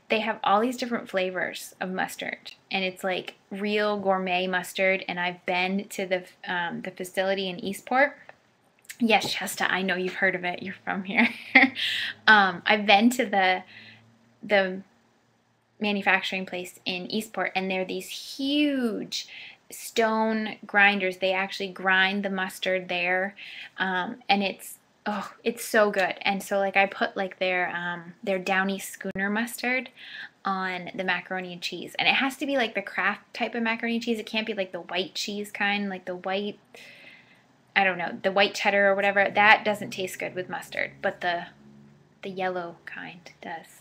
They have all these different flavors of mustard, and it's like real gourmet mustard. And I've been to the facility in Eastport. Yes, Shasta, I know you've heard of it. You're from here. I've been to the manufacturing place in Eastport, and they're these huge stone grinders. They actually grind the mustard there, and it's so good. And so like I put like their Downy Schooner mustard on the macaroni and cheese, and it has to be like the Kraft type of macaroni and cheese. It can't be like the white cheese kind, like the white, I don't know, the white cheddar or whatever. That doesn't taste good with mustard, but the yellow kind does.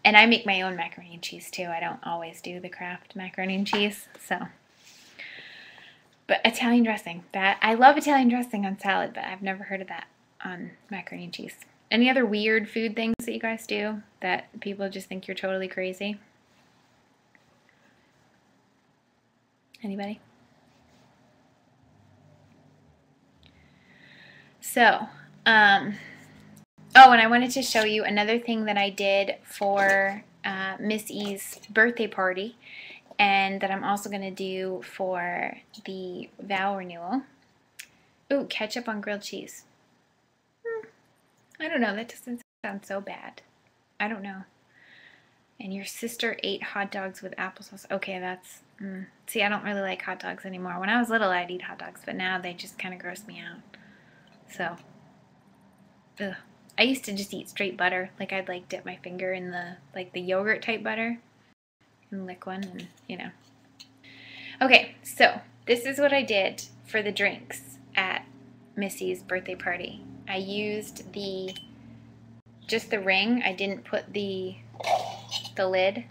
And I make my own macaroni and cheese too. I don't always do the Kraft macaroni and cheese, so. But Italian dressing, that I love Italian dressing on salad, but I've never heard of that on macaroni and cheese. Any other weird food things that you guys do that people just think you're totally crazy? Anybody? So, oh, and I wanted to show you another thing that I did for Miss E's birthday party, and that I'm also going to do for the vow renewal. Ooh, ketchup on grilled cheese. I don't know, that doesn't sound so bad. I don't know. And your sister ate hot dogs with applesauce. Okay, that's, see, I don't really like hot dogs anymore. When I was little, I'd eat hot dogs, but now they just kind of gross me out. So, ugh. I used to just eat straight butter. Like I'd like dip my finger in the yogurt type butter and lick one, and you know. Okay, so this is what I did for the drinks at Missy's birthday party. I used just the ring. I didn't put the lid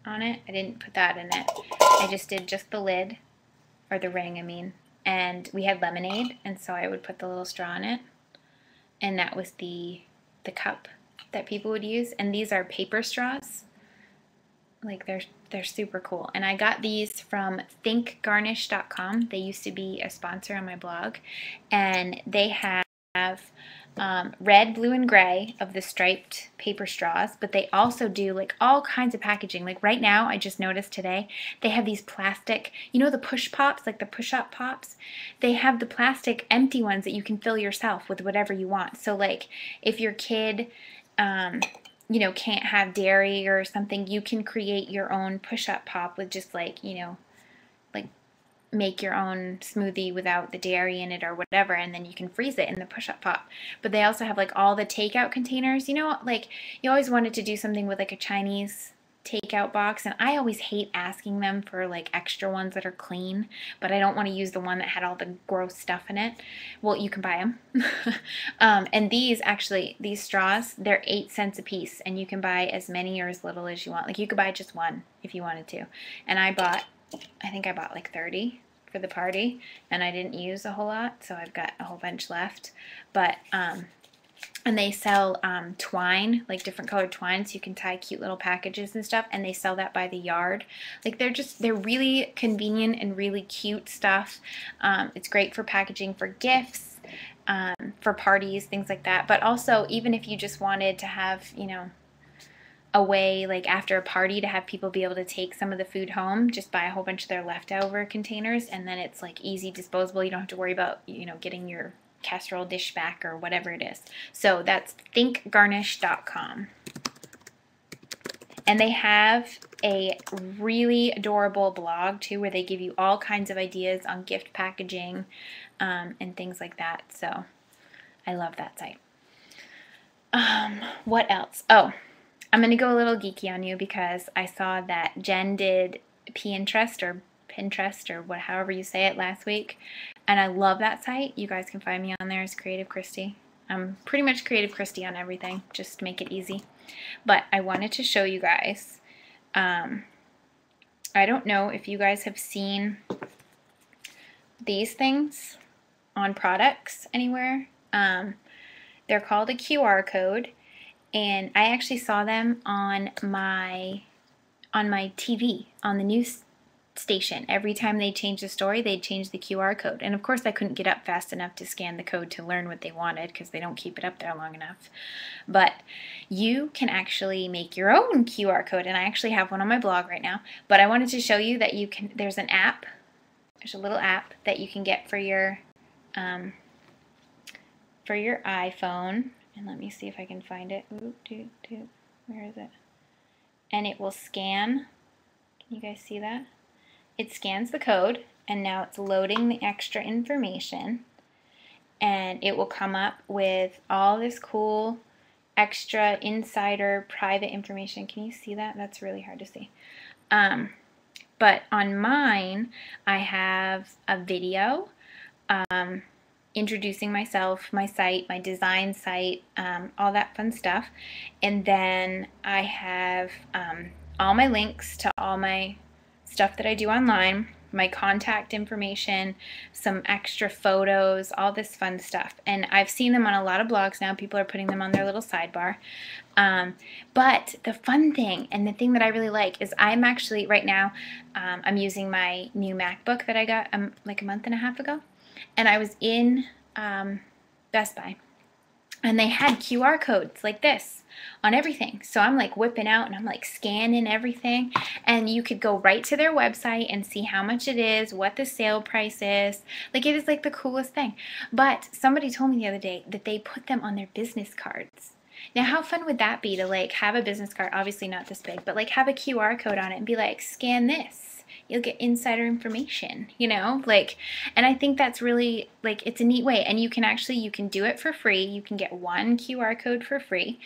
on it. I didn't put that in it. I just did just the lid, or the ring, I mean. And we had lemonade, and so I would put the little straw in it. And that was the cup that people would use. And these are paper straws. Like they're super cool. And I got these from thinkgarnish.com. They used to be a sponsor on my blog. And they have red, blue, and gray of the striped paper straws, but they also do like all kinds of packaging. Like right now, I just noticed today, they have these plastic, you know, the push pops, like the push-up pops? They have the plastic empty ones that you can fill yourself with whatever you want. So like if your kid, you know, can't have dairy or something, you can create your own push-up pop with just like, you know, like make your own smoothie without the dairy in it or whatever, and then you can freeze it in the push-up pop. But they also have like all the takeout containers. You know, like you always wanted to do something with like a Chinese takeout box, and I always hate asking them for like extra ones that are clean, but I don't want to use the one that had all the gross stuff in it. Well, you can buy them. And these straws, they're 8 cents a piece, and you can buy as many or as little as you want. Like you could buy just one if you wanted to. And I think I bought like 30 for the party, and I didn't use a whole lot, so I've got a whole bunch left. But and they sell twine, like different colored twine, so you can tie cute little packages and stuff, and they sell that by the yard. Like they're really convenient and really cute stuff. It's great for packaging for gifts, for parties, things like that. But also, even if you just wanted to have, you know, a way like after a party to have people be able to take some of the food home, just buy a whole bunch of their leftover containers, and then it's like easy disposable. You don't have to worry about, you know, getting your casserole dish back or whatever it is. So that's thinkgarnish.com. And they have a really adorable blog too, where they give you all kinds of ideas on gift packaging and things like that. So I love that site. What else? Oh, I'm going to go a little geeky on you because I saw that Jen did Pinterest or however you say it last week, and I love that site. You guys can find me on there as Creative Kristi. I'm pretty much Creative Kristi on everything, just to make it easy. But I wanted to show you guys. I don't know if you guys have seen these things on products anywhere. They're called a QR code, and I actually saw them on my TV, on the news station. Every time they changed the story, they'd change the QR code. And of course I couldn't get up fast enough to scan the code to learn what they wanted, because they don't keep it up there long enough. But you can actually make your own QR code, and I actually have one on my blog right now. But I wanted to show you that you can, there's an app, there's a little app that you can get for your iPhone. And let me see if I can find it. Where is it? And it will scan. Can you guys see that? It scans the code, and now it's loading the extra information, and it will come up with all this cool extra insider private information. Can you see that? That's really hard to see. But on mine, I have a video introducing myself, my site, my design site, all that fun stuff. And then I have all my links to all my stuff that I do online, my contact information, some extra photos, all this fun stuff. And I've seen them on a lot of blogs now. People are putting them on their little sidebar. But the fun thing, and the thing that I really like, is I'm actually, right now, I'm using my new MacBook that I got like a month and a half ago. And I was in Best Buy, and they had QR codes like this on everything. So I'm like whipping out, and I'm like scanning everything, and you could go right to their website and see how much it is, what the sale price is. Like, it is like the coolest thing. But somebody told me the other day that they put them on their business cards. Now, how fun would that be to like have a business card, obviously not this big, but like have a QR code on it and be like, scan this. You'll get insider information, you know, like, and I think that's really, like, it's a neat way. And you can actually, you can do it for free. You can get one QR code for free.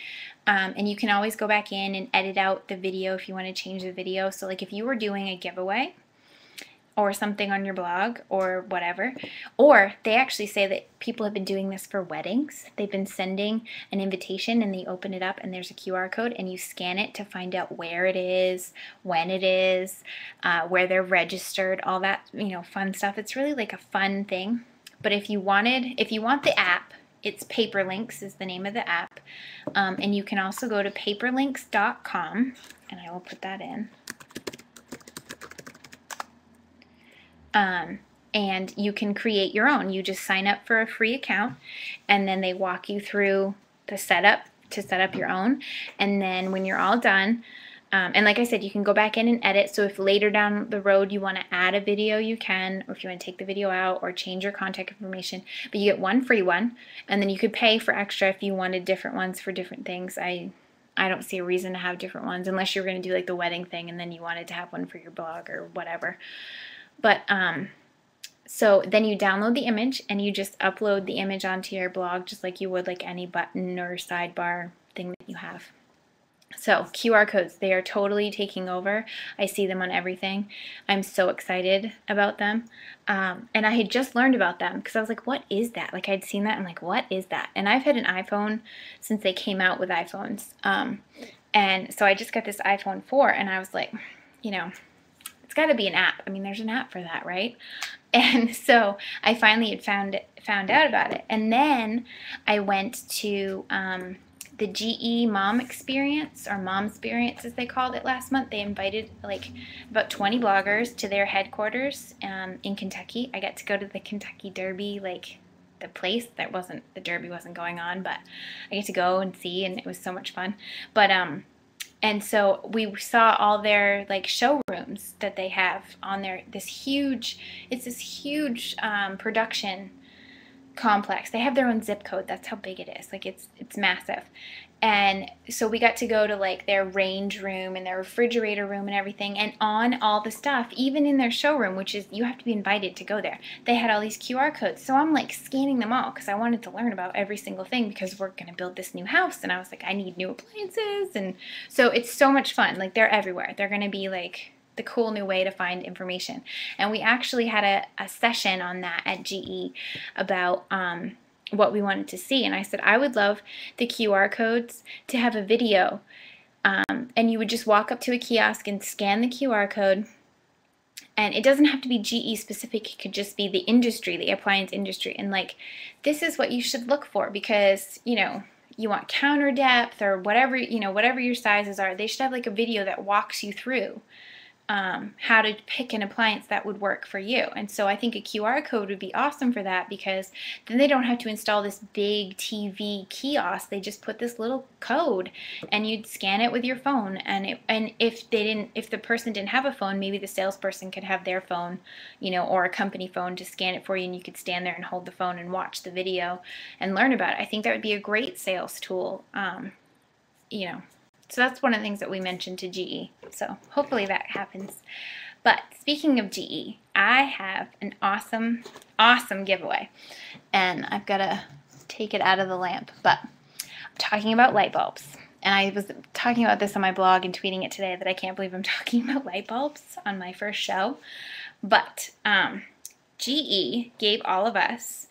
And you can always go back in and edit out the video if you want to change the video. So like if you were doing a giveaway or something on your blog or whatever, or they actually say that people have been doing this for weddings. They've been sending an invitation, and they open it up, and there's a QR code, and you scan it to find out where it is, when it is, where they're registered, all that, you know, fun stuff. It's really like a fun thing. But if you want the app, it's Paperlinks is the name of the app. And you can also go to paperlinks.com, and I will put that in. And you can create your own. You just sign up for a free account, and then they walk you through the setup to set up your own. And then when you're all done, and like I said, you can go back in and edit. So if later down the road you want to add a video, you can, or if you want to take the video out or change your contact information. But you get one free one, and then you could pay for extra if you wanted different ones for different things. I don't see a reason to have different ones unless you're going to do like the wedding thing, and then you wanted to have one for your blog or whatever. But so then you download the image, and you just upload the image onto your blog just like you would like any button or sidebar thing that you have. So QR codes, they are totally taking over. I see them on everything. I'm so excited about them. And I had just learned about them because I was like, what is that? Like, I'd seen that. I'm like, what is that? And I've had an iPhone since they came out with iPhones. And so I just got this iPhone 4, and I was like, you know, it's got to be an app. I mean, there's an app for that, right? And so I finally had found out about it. And then I went to the GE Mom Experience, or Mom Experience as they called it last month. They invited like about 20 bloggers to their headquarters in Kentucky. I got to go to the Kentucky Derby, like the place that wasn't, the Derby wasn't going on, but I get to go and see, and it was so much fun. But and so we saw all their like showrooms that they have on their, it's this huge production complex. They have their own zip code. That's how big it is. Like it's massive. And so we got to go to like their range room and their refrigerator room and everything. And on all the stuff, even in their showroom, which is, you have to be invited to go there, they had all these QR codes. So I'm like scanning them all because I wanted to learn about every single thing because we're going to build this new house. And I was like, I need new appliances. And so it's so much fun. Like, they're everywhere. They're going to be like the cool new way to find information. And we actually had a session on that at GE about what we wanted to see. And I said, I would love the QR codes to have a video. And you would just walk up to a kiosk and scan the QR code. And it doesn't have to be GE specific. It could just be the industry, the appliance industry. And like, this is what you should look for because, you know, you want counter depth or whatever, you know, whatever your sizes are. They should have like a video that walks you through how to pick an appliance that would work for you. And so I think a QR code would be awesome for that because then they don't have to install this big TV kiosk. They just put this little code and you'd scan it with your phone. And if the person didn't have a phone, maybe the salesperson could have their phone, you know, or a company phone to scan it for you, and you could stand there and hold the phone and watch the video and learn about it. I think that would be a great sales tool, you know. So that's one of the things that we mentioned to GE. So hopefully that happens. But speaking of GE, I have an awesome, awesome giveaway. And I've got to take it out of the lamp. But I'm talking about light bulbs. And I was talking about this on my blog and tweeting it today that I can't believe I'm talking about light bulbs on my first show. But GE gave all of us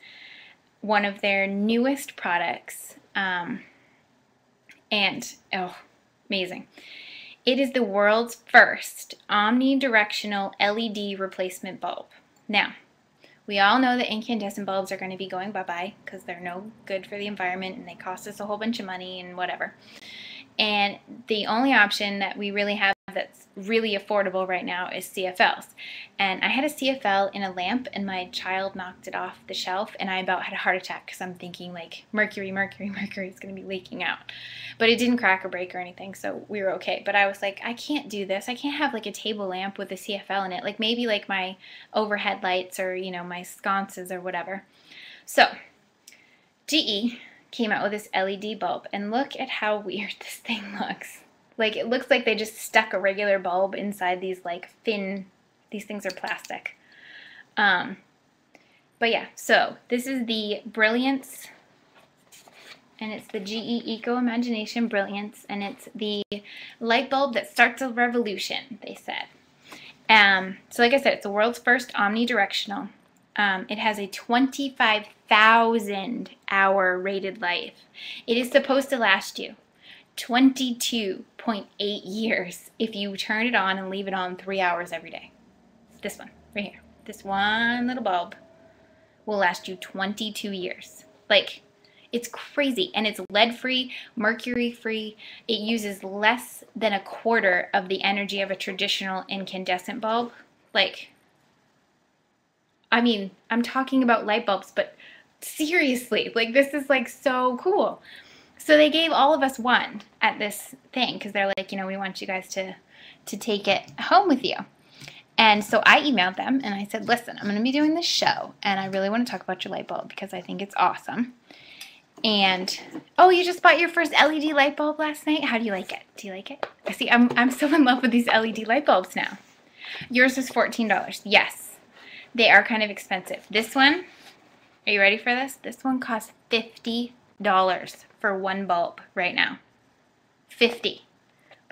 one of their newest products. Amazing. It is the world's first omnidirectional LED replacement bulb. Now, we all know that incandescent bulbs are going to be going bye-bye because they're no good for the environment and they cost us a whole bunch of money and whatever. And the only option that we really have that's really affordable right now is CFLs. And I had a CFL in a lamp and my child knocked it off the shelf and I about had a heart attack because I'm thinking like mercury is going to be leaking out. But it didn't crack or break or anything, so we were okay. But I was like, I can't do this. I can't have like a table lamp with a CFL in it. Like maybe like my overhead lights or, you know, my sconces or whatever. So GE came out with this LED bulb, and look at how weird this thing looks. Like, it looks like they just stuck a regular bulb inside these like thin, these things are plastic. But yeah, so this is the Brilliance, and it's the GE Eco Imagination Brilliance, and it's the light bulb that starts a revolution, they said. So like I said, it's the world's first omnidirectional. It has a 25,000 hour rated life. It is supposed to last you 22.8 years if you turn it on and leave it on 3 hours every day. This one, right here. This one little bulb will last you 22 years. Like, it's crazy. And it's lead-free, mercury-free. It uses less than a quarter of the energy of a traditional incandescent bulb. Like, I mean, I'm talking about light bulbs, but seriously, like, this is like so cool. So they gave all of us one at this thing because they're like, you know, we want you guys to take it home with you. And so I emailed them and I said, listen, I'm going to be doing this show and I really want to talk about your light bulb because I think it's awesome. And, oh, you just bought your first LED light bulb last night? How do you like it? Do you like it? See, I'm so in love with these LED light bulbs now. Yours was $14. Yes. They are kind of expensive. This one, are you ready for this? This one costs $50 for one bulb right now. 50.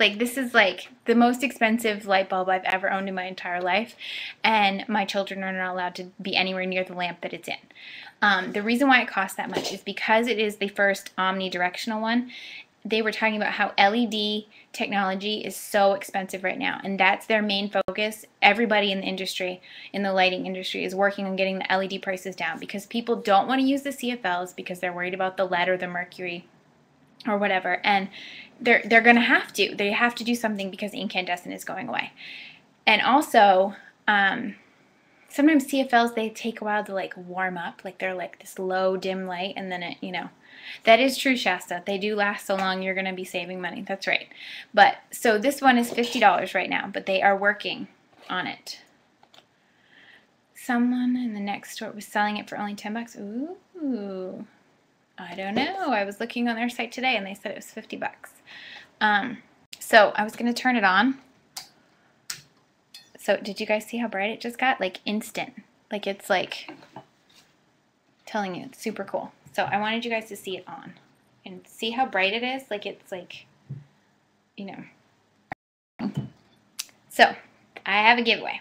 Like, this is like the most expensive light bulb I've ever owned in my entire life, and my children are not allowed to be anywhere near the lamp that it's in. The reason why it costs that much is because it is the first omnidirectional one. They were talking about how LED technology is so expensive right now, and that's their main focus. Everybody in the industry, in the lighting industry, is working on getting the LED prices down because people don't want to use the CFLs because they're worried about the lead or the mercury or whatever, and they're going to have to. They have to do something because incandescent is going away. And also, sometimes CFLs, they take a while to like warm up, like they're like this low dim light, and then it, you know, that is true, Shasta. They do last so long, you're going to be saving money. That's right. But so this one is $50 right now, but they are working on it. Someone in the next store was selling it for only $10. Ooh. I don't know. I was looking on their site today and they said it was 50 bucks. So I was going to turn it on. So did you guys see how bright it just got? Like instant. Like it's like telling you it's super cool. So I wanted you guys to see it on and see how bright it is. Like it's like, you know. So I have a giveaway.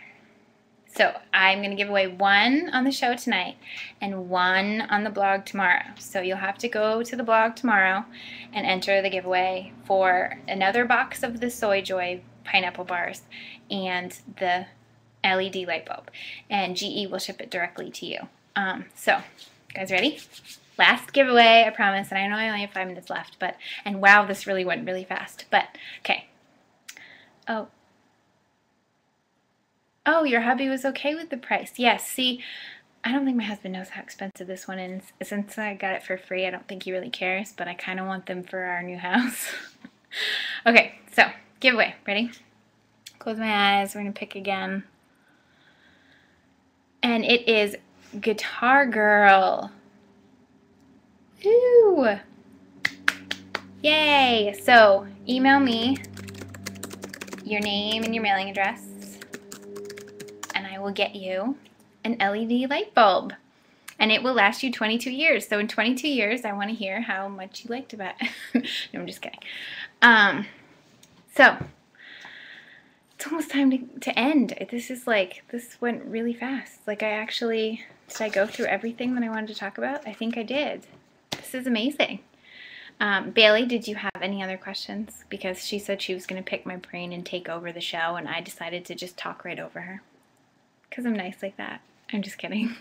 So I'm going to give away one on the show tonight and one on the blog tomorrow. So you'll have to go to the blog tomorrow and enter the giveaway for another box of the Soy Joy pineapple bars and the LED light bulb. And GE will ship it directly to you. So, guys ready? Last giveaway, I promise. And I know I only have 5 minutes left, but, and wow, this really went really fast. But, okay. Oh, your hubby was okay with the price. Yes, see, I don't think my husband knows how expensive this one is. Since I got it for free, I don't think he really cares, but I kind of want them for our new house. Okay, so, giveaway. Ready? Close my eyes. We're going to pick again. And it is Guitar Girl. Ooh! Yay! So, email me your name and your mailing address, and I will get you an LED light bulb. And it will last you 22 years. So in 22 years, I want to hear how much you liked about it. No, I'm just kidding. So, it's almost time to end. This went really fast. Like did I go through everything that I wanted to talk about? I think I did. This is amazing. Bailey, did you have any other questions? Because she said she was going to pick my brain and take over the show, and I decided to just talk right over her. Because I'm nice like that. I'm just kidding.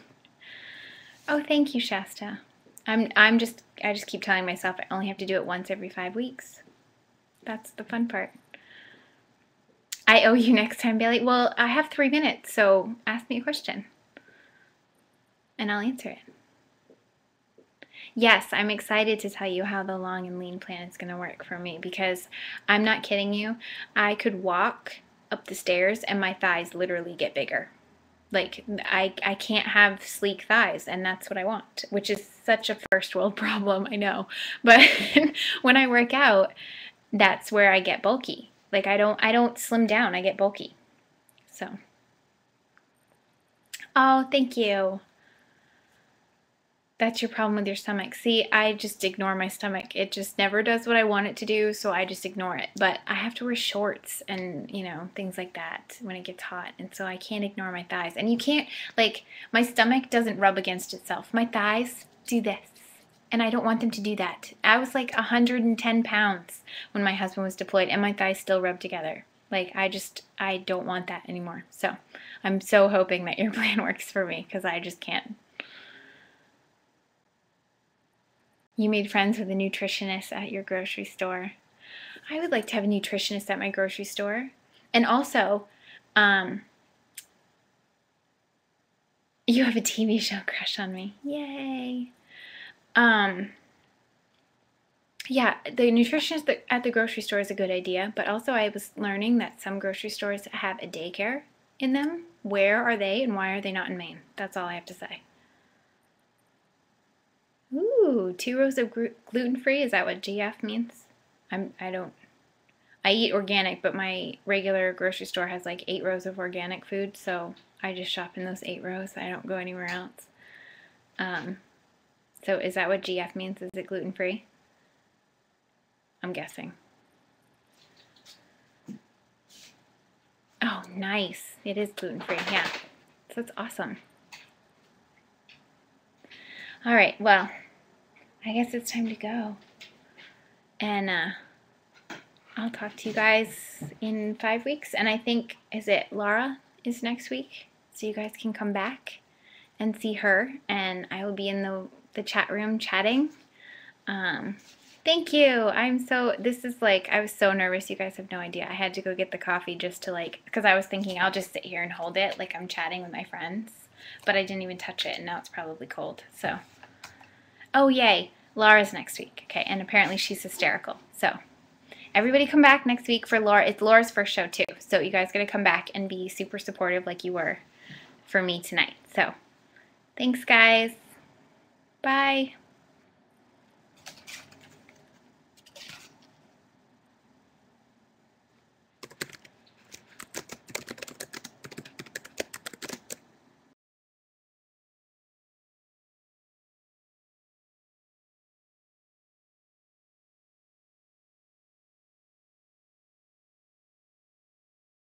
Oh, thank you, Shasta. I just keep telling myself I only have to do it once every 5 weeks. That's the fun part. I owe you next time, Bailey. Well, I have 3 minutes, so ask me a question. And I'll answer it. Yes, I'm excited to tell you how the long and lean plan is going to work for me, because I'm not kidding you. I could walk up the stairs and my thighs literally get bigger. Like, I can't have sleek thighs, and that's what I want, which is such a first world problem, I know. But when I work out, that's where I get bulky. Like, I don't slim down, I get bulky. So. Oh, thank you. That's your problem with your stomach. See, I just ignore my stomach. It just never does what I want it to do, so I just ignore it. But I have to wear shorts and, you know, things like that when it gets hot. And so I can't ignore my thighs. And you can't, like, my stomach doesn't rub against itself. My thighs do this. And I don't want them to do that. I was like 110 pounds when my husband was deployed, and my thighs still rub together. Like, I don't want that anymore. So I'm so hoping that your plan works for me, because I just can't. You made friends with a nutritionist at your grocery store. I would like to have a nutritionist at my grocery store. And also, you have a TV show crush on me. Yay. Yeah, the nutritionist at the grocery store is a good idea, but also I was learning that some grocery stores have a daycare in them. Where are they and why are they not in Maine? That's all I have to say. Ooh, 2 rows of gluten-free? Is that what GF means? I eat organic, but my regular grocery store has like 8 rows of organic food, so I just shop in those 8 rows. I don't go anywhere else. So is that what GF means? Is it gluten-free? I'm guessing. Oh, nice. It is gluten-free, yeah. So that's awesome. All right, well, I guess it's time to go. And I'll talk to you guys in 5 weeks. And I think, is it Lara is next week? So you guys can come back and see her. And I will be in the chat room chatting. Thank you. This is like, I was so nervous. You guys have no idea. I had to go get the coffee just to because I was thinking I'll just sit here and hold it like I'm chatting with my friends. But I didn't even touch it, and now it's probably cold. So, oh yay, Lara's next week. Okay, and apparently she's hysterical. So, everybody come back next week for Lara. It's Laura's first show too. So you guys gotta come back and be super supportive like you were for me tonight. So, thanks guys. Bye.